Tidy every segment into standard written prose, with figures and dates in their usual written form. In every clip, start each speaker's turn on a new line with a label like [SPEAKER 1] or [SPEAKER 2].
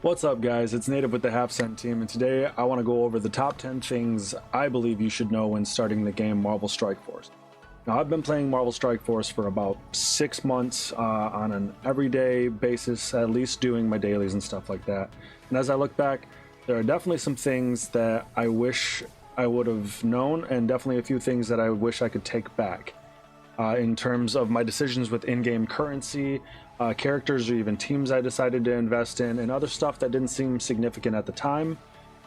[SPEAKER 1] What's up, guys? It's Native with the Half Cent team, and today I want to go over the top 10 things I believe you should know when starting the game Marvel Strike Force. Now, I've been playing Marvel Strike Force for about 6 months on an everyday basis, at least doing my dailies and stuff like that. And as I look back, there are definitely some things that I wish I would have known, and definitely a few things that I wish I could take back. In terms of my decisions with in-game currency, characters, or even teams I decided to invest in, and other stuff that didn't seem significant at the time,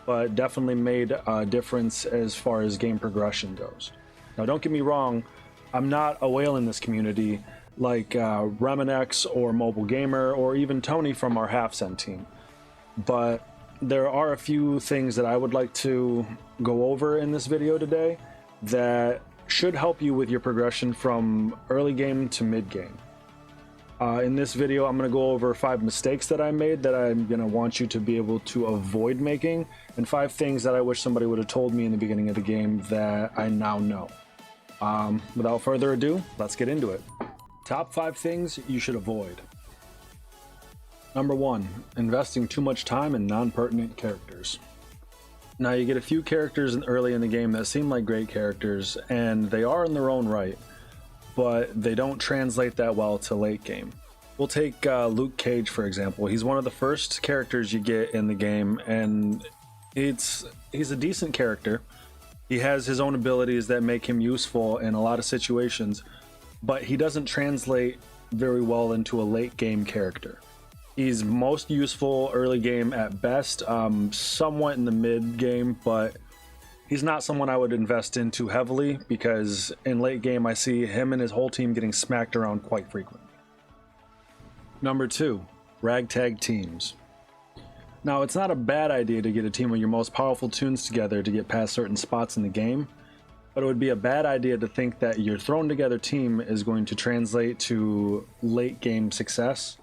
[SPEAKER 1] but definitely made a difference as far as game progression goes. Now, don't get me wrong, I'm not a whale in this community like Reminex or Mobile Gamer or even Tony from our Half Cent team, but there are a few things that I would like to go over in this video today that should help you with your progression from early game to mid game. In this video, I'm going to go over 5 mistakes that I made that I'm going to want you to be able to avoid making, and 5 things that I wish somebody would have told me in the beginning of the game that I now know. Without further ado, let's get into it. Top 5 things you should avoid. Number 1, investing too much time in non-pertinent characters. Now, you get a few characters early in the game that seem like great characters, and they are in their own right, but they don't translate that well to late game. We'll take Luke Cage, for example. He's one of the first characters you get in the game, and he's a decent character. He has his own abilities that make him useful in a lot of situations, but he doesn't translate very well into a late game character. He's most useful early game at best, somewhat in the mid game, but he's not someone I would invest into heavily because in late game I see him and his whole team getting smacked around quite frequently. Number 2, ragtag teams. Now, it's not a bad idea to get a team of your most powerful toons together to get past certain spots in the game, but it would be a bad idea to think that your thrown together team is going to translate to late game success.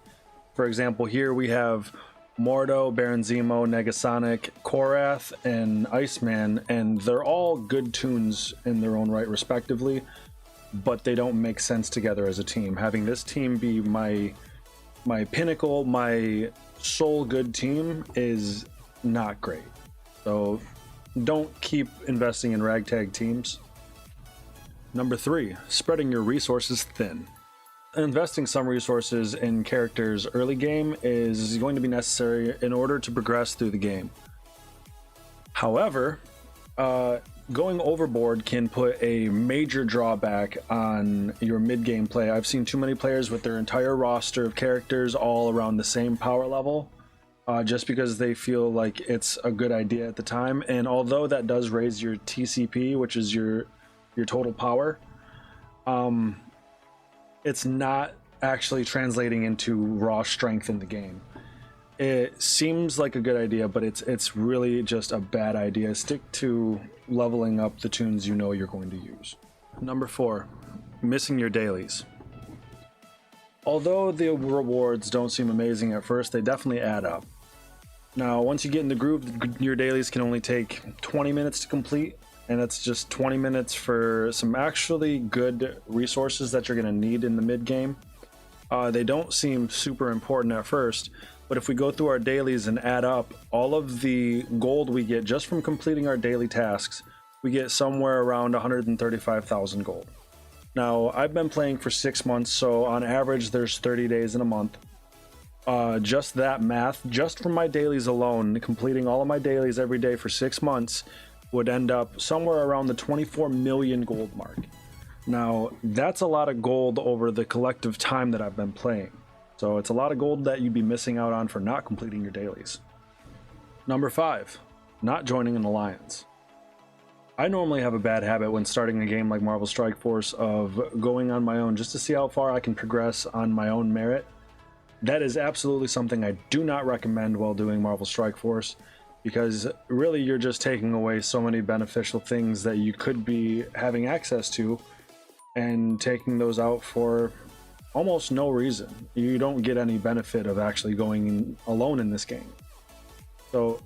[SPEAKER 1] For example, here we have Mordo, Baron Zemo, Negasonic, Korath, and Iceman, and they're all good toons in their own right respectively, but they don't make sense together as a team. Having this team be my pinnacle, my sole good team is not great. So don't keep investing in ragtag teams. Number 3, spreading your resources thin. Investing some resources in characters early game is going to be necessary in order to progress through the game. However, going overboard can put a major drawback on your mid-game play. I've seen too many players with their entire roster of characters all around the same power level just because they feel like it's a good idea at the time, and although that does raise your TCP, which is your total power, it's not actually translating into raw strength in the game. It seems like a good idea, but it's really just a bad idea. Stick to leveling up the toons you know you're going to use. Number 4, missing your dailies. Although the rewards don't seem amazing at first, they definitely add up. Now, once you get in the groove, your dailies can only take 20 minutes to complete, and that's just 20 minutes for some actually good resources that you're going to need in the mid game. They don't seem super important at first, but if we go through our dailies and add up all of the gold we get just from completing our daily tasks, we get somewhere around 135,000 gold. Now, I've been playing for 6 months, so on average there's 30 days in a month. Just that math, just from my dailies alone, completing all of my dailies every day for 6 months would end up somewhere around the 24 million gold mark. Now, that's a lot of gold over the collective time that I've been playing. So it's a lot of gold that you'd be missing out on for not completing your dailies. Number 5, not joining an alliance. I normally have a bad habit when starting a game like Marvel Strike Force of going on my own just to see how far I can progress on my own merit. That is absolutely something I do not recommend while doing Marvel Strike Force, because really you're just taking away so many beneficial things that you could be having access to and taking those out for almost no reason. You don't get any benefit of actually going alone in this game. So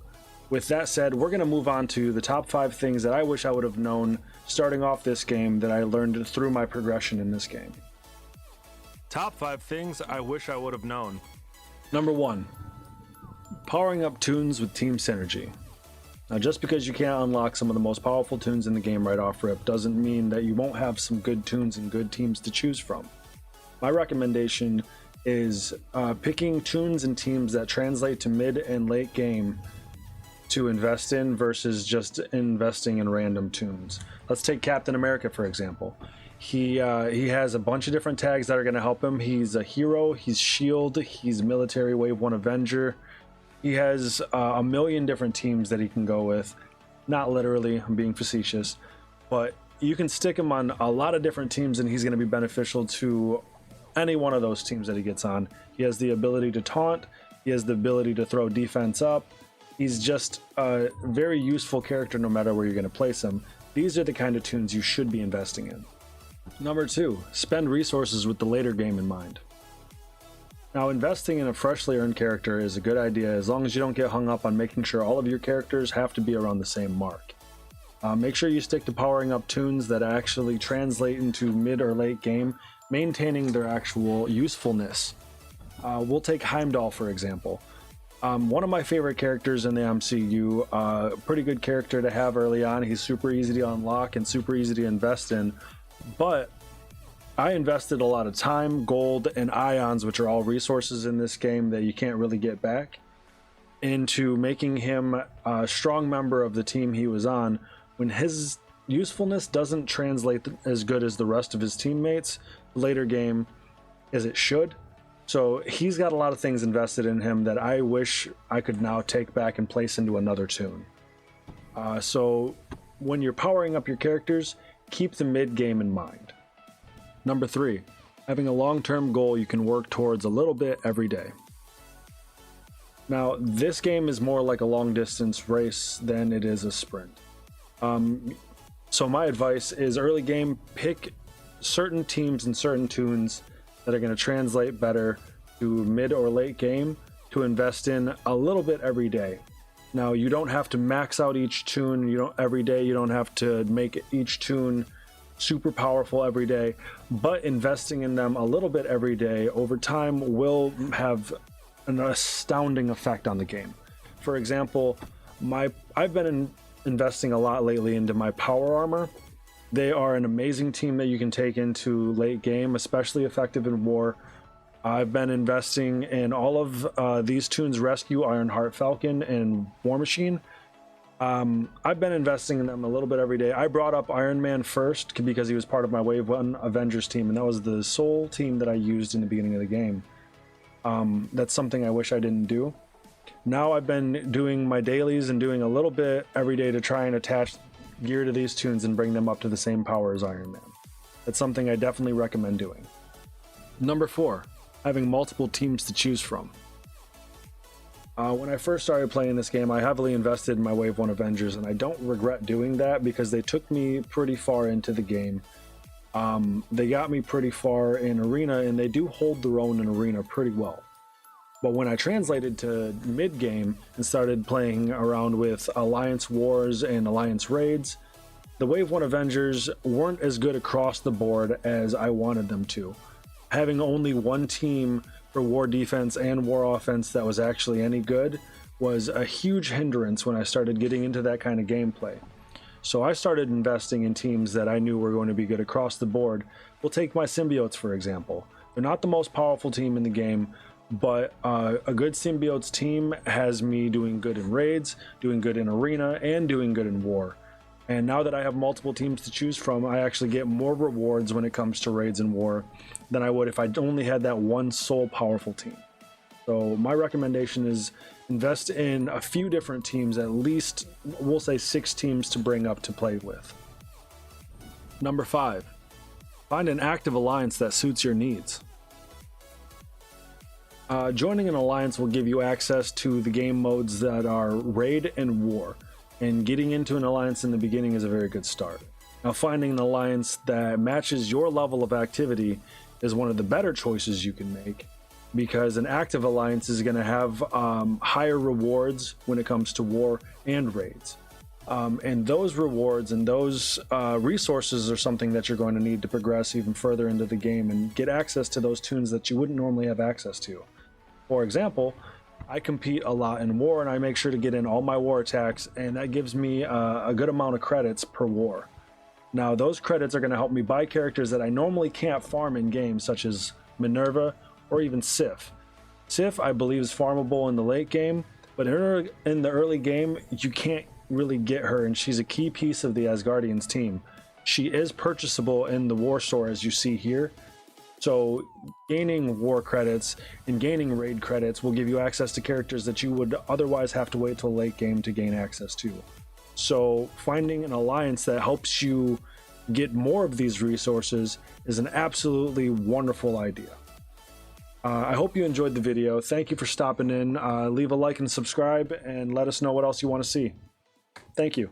[SPEAKER 1] with that said, we're going to move on to the top 5 things that I wish I would have known starting off this game that I learned through my progression in this game. Top 5 things I wish I would have known. Number 1, Powering up toons with team synergy. Now, just because you can't unlock some of the most powerful toons in the game right off rip doesn't mean that you won't have some good toons and good teams to choose from. My recommendation is picking toons and teams that translate to mid and late game to invest in versus just investing in random toons. Let's take Captain America, for example. He has a bunch of different tags that are going to help him. He's a hero, he's shield, he's military wave 1 Avenger. He has a million different teams that he can go with. Not literally, I'm being facetious, but you can stick him on a lot of different teams and he's going to be beneficial to any one of those teams that he gets on. He has the ability to taunt, he has the ability to throw defense up. He's just a very useful character no matter where you're going to place him. These are the kind of toons you should be investing in. Number 2, spend resources with the later game in mind. Now, investing in a freshly earned character is a good idea as long as you don't get hung up on making sure all of your characters have to be around the same mark. Make sure you stick to powering up toons that actually translate into mid or late game, maintaining their actual usefulness. We'll take Heimdall, for example. One of my favorite characters in the MCU, pretty good character to have early on. He's super easy to unlock and super easy to invest in, but I invested a lot of time, gold, and ions, which are all resources in this game that you can't really get back, into making him a strong member of the team he was on when his usefulness doesn't translate as good as the rest of his teammates later game as it should. So he's got a lot of things invested in him that I wish I could now take back and place into another toon. So when you're powering up your characters, keep the mid game in mind. Number 3, having a long-term goal you can work towards a little bit every day. Now, this game is more like a long-distance race than it is a sprint. So my advice is early game, pick certain teams and certain toons that are going to translate better to mid or late game to invest in a little bit every day. Now, you don't have to max out each toon every day. You don't have to make each toon super powerful every day, but investing in them a little bit every day over time will have an astounding effect on the game. For example, I've been investing a lot lately into my power armor. They are an amazing team that you can take into late game, especially effective in war. I've been investing in all of these toons: Rescue, Ironheart Falcon, and War Machine. I've been investing in them a little bit every day. I brought up Iron Man first because he was part of my Wave 1 Avengers team, and that was the sole team that I used in the beginning of the game. That's something I wish I didn't do. Now I've been doing my dailies and doing a little bit every day to try and attach gear to these toons and bring them up to the same power as Iron Man. That's something I definitely recommend doing. Number 4, having multiple teams to choose from. When I first started playing this game, I heavily invested in my Wave 1 Avengers, and I don't regret doing that because they took me pretty far into the game. They got me pretty far in Arena, and they do hold their own in Arena pretty well. But when I translated to mid-game and started playing around with Alliance Wars and Alliance Raids, the Wave 1 Avengers weren't as good across the board as I wanted them to. Having only one team for war defense and war offense that was actually any good was a huge hindrance when I started getting into that kind of gameplay. So I started investing in teams that I knew were going to be good across the board. We'll take my symbiotes, for example. They're not the most powerful team in the game, but a good symbiotes team has me doing good in raids, doing good in arena, and doing good in war. And now that I have multiple teams to choose from, I actually get more rewards when it comes to raids and war than I would if I only had that one sole powerful team. So my recommendation is invest in a few different teams, at least we'll say 6 teams to bring up to play with. Number 5, find an active alliance that suits your needs. Joining an alliance will give you access to the game modes that are raid and war, and getting into an alliance in the beginning is a very good start. Now, finding an alliance that matches your level of activity is one of the better choices you can make, because an active alliance is going to have higher rewards when it comes to war and raids. And those rewards and those resources are something that you're going to need to progress even further into the game and get access to those toons that you wouldn't normally have access to. For example, I compete a lot in war, and I make sure to get in all my war attacks, and that gives me a good amount of credits per war. Now, those credits are going to help me buy characters that I normally can't farm in games, such as Minerva or even Sif. Sif, I believe, is farmable in the late game, but in the early game, you can't really get her, and she's a key piece of the Asgardians team. She is purchasable in the war store, as you see here. So gaining war credits and gaining raid credits will give you access to characters that you would otherwise have to wait till late game to gain access to. So finding an alliance that helps you get more of these resources is an absolutely wonderful idea. I hope you enjoyed the video. Thank you for stopping in. Leave a like and subscribe, and let us know what else you want to see. Thank you.